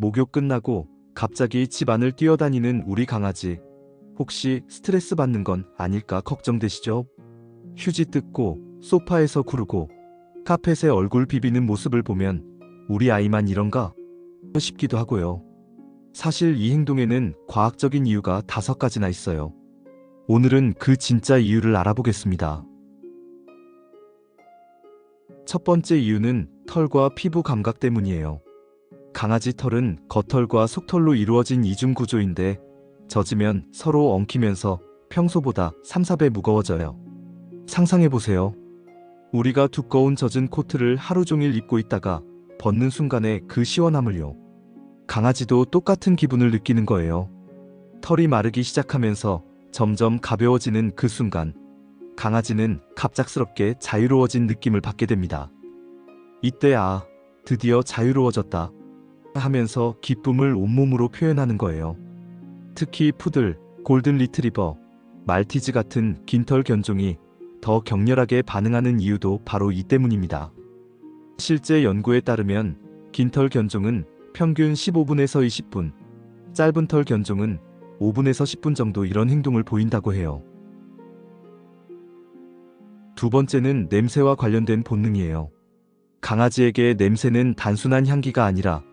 목욕 끝나고 갑자기 집 안을 뛰어다니는 우리 강아지. 혹시 스트레스 받는 건 아닐까 걱정되시죠? 휴지 뜯고 소파에서 구르고 카펫에 얼굴 비비는 모습을 보면 우리 아이만 이런가 싶기도 하고요. 사실 이 행동에는 과학적인 이유가 5가지나 있어요. 오늘은 그 진짜 이유를 알아보겠습니다. 첫 번째 이유는 털과 피부 감각 때문이에요. 강아지 털은 겉털과 속털로 이루어진 이중 구조인데 젖으면 서로 엉키면서 평소보다 3, 4배 무거워져요. 상상해보세요. 우리가 두꺼운 젖은 코트를 하루 종일 입고 있다가 벗는 순간에 그 시원함을요. 강아지도 똑같은 기분을 느끼는 거예요. 털이 마르기 시작하면서 점점 가벼워지는 그 순간, 강아지는 갑작스럽게 자유로워진 느낌을 받게 됩니다. 이때 드디어 자유로워졌다 하면서 기쁨을 온몸으로 표현하는 거예요. 특히 푸들, 골든 리트리버, 말티즈 같은 긴털 견종이 더 격렬하게 반응하는 이유도 바로 이 때문입니다. 실제 연구에 따르면 긴털 견종은 평균 15분에서 20분, 짧은 털 견종은 5분에서 10분 정도 이런 행동을 보인다고 해요. 두 번째는 냄새와 관련된 본능이에요. 강아지에게 냄새는 단순한 향기가 아니라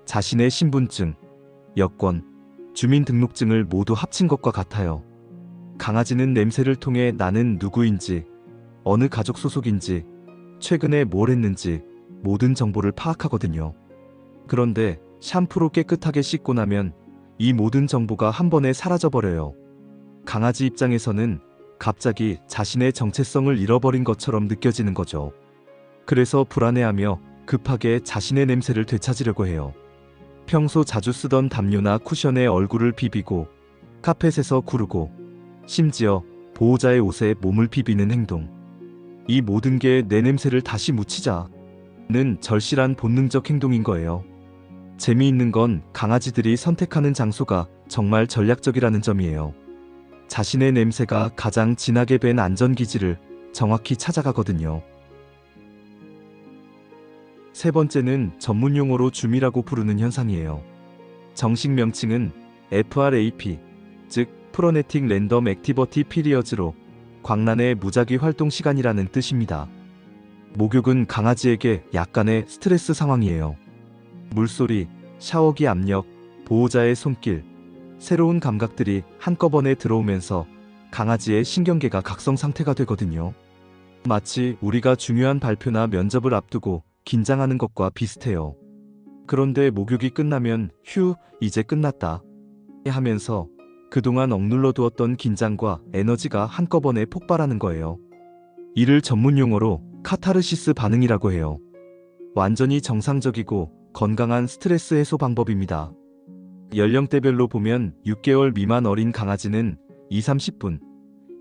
자신의 신분증, 여권, 주민등록증을 모두 합친 것과 같아요. 강아지는 냄새를 통해 나는 누구인지, 어느 가족 소속인지, 최근에 뭘 했는지 모든 정보를 파악하거든요. 그런데 샴푸로 깨끗하게 씻고 나면 이 모든 정보가 한 번에 사라져버려요. 강아지 입장에서는 갑자기 자신의 정체성을 잃어버린 것처럼 느껴지는 거죠. 그래서 불안해하며 급하게 자신의 냄새를 되찾으려고 해요. 평소 자주 쓰던 담요나 쿠션에 얼굴을 비비고 카펫에서 구르고 심지어 보호자의 옷에 몸을 비비는 행동. 이 모든 게 내 냄새를 다시 묻히자는 절실한 본능적 행동인 거예요. 재미있는 건 강아지들이 선택하는 장소가 정말 전략적이라는 점이에요. 자신의 냄새가 가장 진하게 밴 안전기지를 정확히 찾아가거든요. 세 번째는 전문용어로 줌이라고 부르는 현상이에요. 정식 명칭은 FRAP, 즉 프로네틱 랜덤 액티버티 피리어즈로 광란의 무작위 활동 시간이라는 뜻입니다. 목욕은 강아지에게 약간의 스트레스 상황이에요. 물소리, 샤워기 압력, 보호자의 손길, 새로운 감각들이 한꺼번에 들어오면서 강아지의 신경계가 각성 상태가 되거든요. 마치 우리가 중요한 발표나 면접을 앞두고 긴장하는 것과 비슷해요. 그런데 목욕이 끝나면 휴, 이제 끝났다 하면서 그동안 억눌러 두었던 긴장과 에너지가 한꺼번에 폭발하는 거예요. 이를 전문 용어로 카타르시스 반응이라고 해요. 완전히 정상적이고 건강한 스트레스 해소 방법입니다. 연령대별로 보면 6개월 미만 어린 강아지는 2~30분,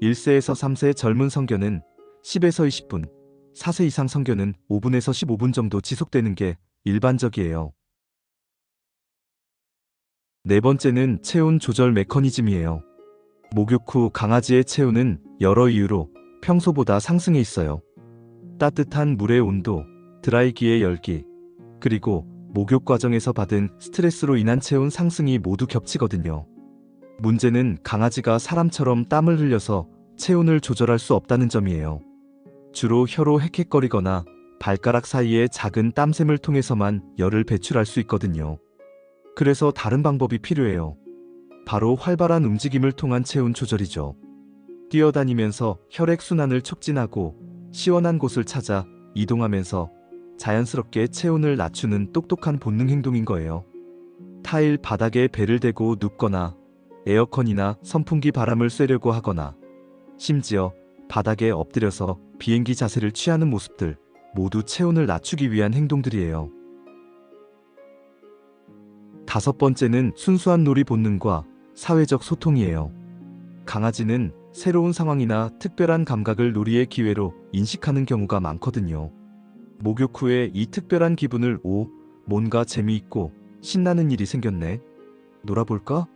1세에서 3세 젊은 성견은 10에서 20분, 4세 이상 성견은 5분에서 15분 정도 지속되는 게 일반적이에요. 네 번째는 체온 조절 메커니즘이에요. 목욕 후 강아지의 체온은 여러 이유로 평소보다 상승해 있어요. 따뜻한 물의 온도, 드라이기의 열기, 그리고 목욕 과정에서 받은 스트레스로 인한 체온 상승이 모두 겹치거든요. 문제는 강아지가 사람처럼 땀을 흘려서 체온을 조절할 수 없다는 점이에요. 주로 혀로 헥헥거리거나 발가락 사이의 작은 땀샘을 통해서만 열을 배출할 수 있거든요. 그래서 다른 방법이 필요해요. 바로 활발한 움직임을 통한 체온 조절이죠. 뛰어다니면서 혈액순환을 촉진하고 시원한 곳을 찾아 이동하면서 자연스럽게 체온을 낮추는 똑똑한 본능 행동인 거예요. 타일 바닥에 배를 대고 눕거나 에어컨이나 선풍기 바람을 쐬려고 하거나 심지어 바닥에 엎드려서 비행기 자세를 취하는 모습들 모두 체온을 낮추기 위한 행동들이에요. 다섯 번째는 순수한 놀이 본능과 사회적 소통이에요. 강아지는 새로운 상황이나 특별한 감각을 놀이의 기회로 인식하는 경우가 많거든요. 목욕 후에 이 특별한 기분을 뭔가 재미있고 신나는 일이 생겼네. 놀아볼까?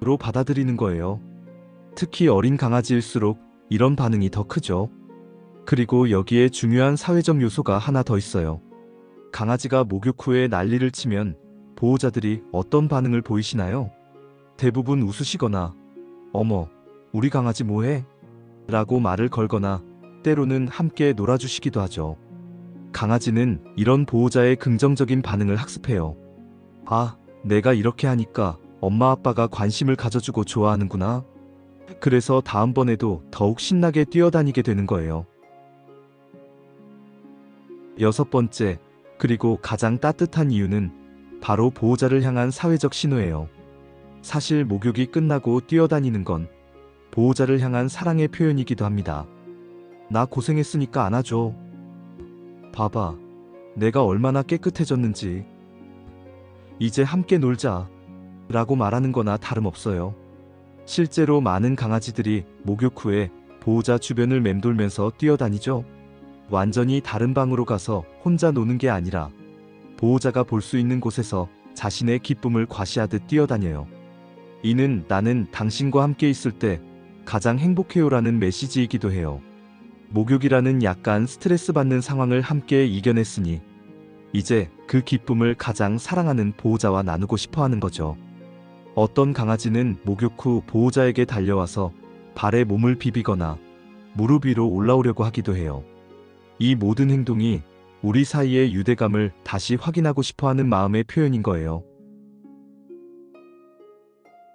로 받아들이는 거예요. 특히 어린 강아지일수록 이런 반응이 더 크죠. 그리고 여기에 중요한 사회적 요소가 하나 더 있어요. 강아지가 목욕 후에 난리를 치면 보호자들이 어떤 반응을 보이시나요? 대부분 웃으시거나 어머, 우리 강아지 뭐해? 라고 말을 걸거나 때로는 함께 놀아주시기도 하죠. 강아지는 이런 보호자의 긍정적인 반응을 학습해요. 아, 내가 이렇게 하니까 엄마 아빠가 관심을 가져주고 좋아하는구나. 그래서 다음번에도 더욱 신나게 뛰어다니게 되는 거예요. 여섯 번째, 그리고 가장 따뜻한 이유는 바로 보호자를 향한 사회적 신호예요. 사실 목욕이 끝나고 뛰어다니는 건 보호자를 향한 사랑의 표현이기도 합니다. 나 고생했으니까 안아줘. 봐봐, 내가 얼마나 깨끗해졌는지. 이제 함께 놀자. 라고 말하는 거나 다름없어요. 실제로 많은 강아지들이 목욕 후에 보호자 주변을 맴돌면서 뛰어다니죠. 완전히 다른 방으로 가서 혼자 노는 게 아니라 보호자가 볼 수 있는 곳에서 자신의 기쁨을 과시하듯 뛰어다녀요. 이는 나는 당신과 함께 있을 때 가장 행복해요라는 메시지이기도 해요. 목욕이라는 약간 스트레스 받는 상황을 함께 이겨냈으니 이제 그 기쁨을 가장 사랑하는 보호자와 나누고 싶어 하는 거죠. 어떤 강아지는 목욕 후 보호자에게 달려와서 발에 몸을 비비거나 무릎 위로 올라오려고 하기도 해요. 이 모든 행동이 우리 사이의 유대감을 다시 확인하고 싶어 하는 마음의 표현인 거예요.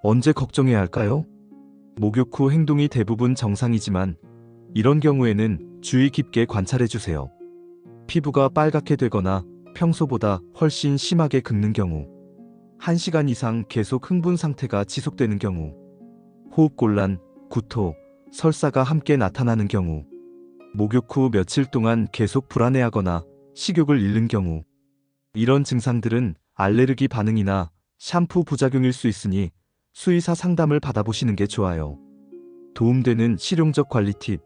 언제 걱정해야 할까요? 목욕 후 행동이 대부분 정상이지만 이런 경우에는 주의 깊게 관찰해 주세요. 피부가 빨갛게 되거나 평소보다 훨씬 심하게 긁는 경우, 1시간 이상 계속 흥분 상태가 지속되는 경우, 호흡곤란, 구토, 설사가 함께 나타나는 경우, 목욕 후 며칠 동안 계속 불안해하거나 식욕을 잃는 경우, 이런 증상들은 알레르기 반응이나 샴푸 부작용일 수 있으니 수의사 상담을 받아보시는 게 좋아요. 도움되는 실용적 관리 팁.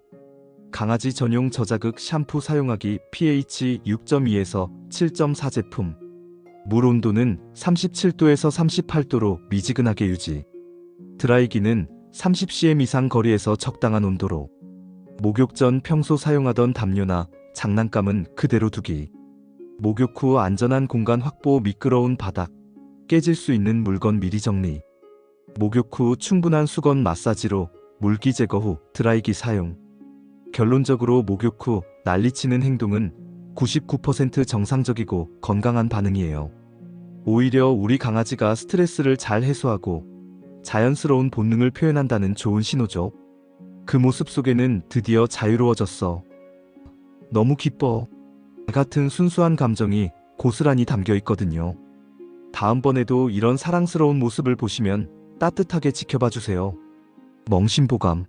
강아지 전용 저자극 샴푸 사용하기. pH 6.2에서 7.4 제품. 물 온도는 37도에서 38도로 미지근하게 유지. 드라이기는 30cm 이상 거리에서 적당한 온도로. 목욕 전 평소 사용하던 담요나 장난감은 그대로 두기. 목욕 후 안전한 공간 확보. 미끄러운 바닥, 깨질 수 있는 물건 미리 정리. 목욕 후 충분한 수건 마사지로 물기 제거 후 드라이기 사용. 결론적으로 목욕 후 난리치는 행동은 99% 정상적이고 건강한 반응이에요. 오히려 우리 강아지가 스트레스를 잘 해소하고 자연스러운 본능을 표현한다는 좋은 신호죠. 그 모습 속에는 드디어 자유로워졌어. 너무 기뻐. 같은 순수한 감정이 고스란히 담겨 있거든요. 다음번에도 이런 사랑스러운 모습을 보시면 따뜻하게 지켜봐 주세요. 멍심보감.